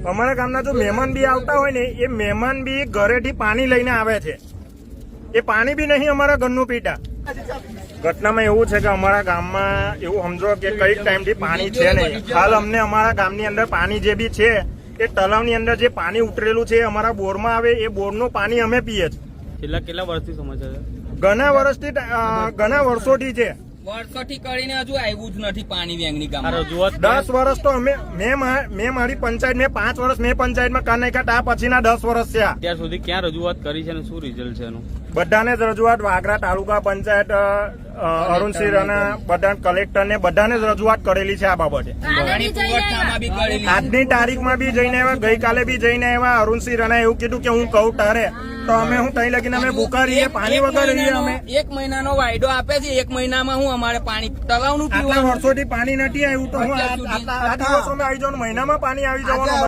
અમારા ગામના જો મહેમાન બી આવતા હોય ને એ મહેમાન બી ઘરેથી પાણી લઈને આવે છે, એ પાણી બી નહીં અમારા ઘરનું પીતા. ઘટનામાં એવું છે કે અમારા ગામમાં એવું સમજો કે કઈક ટાઈમથી પાણી છે નહીં. હાલ અમને અમારા ગામની અંદર પાણી જે બી છે એ તળાવની અંદર જે પાણી ઉતરેલું છે અમારા બોરમાં આવે, એ બોરનું પાણી અમે પીએ છીએ. કેટલા વર્ષથી સમસ્યા છે? ઘણા વર્ષોથી છે. વર્ષોથી કરીને હજુ આવ્યું જ નથી પાણી વેંગની ગામમાં. રજૂઆત 10 વર્ષ તો મેં મારી પંચાયત મેં 5 વર્ષ મેં પંચાયતમાં કરી નાખ્યા. આ પછીના 10 વર્ષ છે. અત્યાર સુધી ક્યાં રજૂઆત કરી છે અને શું રિઝલ્ટ છે એનું? બધાને જ રજૂઆત, વાગરા તાલુકા પંચાયત, અરુણસિંહ રાણા, બધા કલેક્ટર ને બધાને જ રજૂઆત કરેલી છે આ બાબતે. પાણી પુરવઠામાં બી કરેલી. આજની તારીખમાં બી જઈને આવ્યા, ગઈકાલે બી જઈને આવ્યા. અરુણસિંહ રાણા એવું કીધું કે હું કહું તારે તો અમે હું તઈ લગીને અમે ભૂખા રહીએ, પાણી વગર રહીએ. અમે 1 મહિનાનો વાયદો આપે છે, 1 મહિનામાં હું અમારે પાણી તળાવનું આટલા પીવાનું. વર્ષોથી પાણી નથી આવ્યું તો હું આ દિવસોમાં આવી જવાનું, મહિનામાં પાણી આવી જવાનું.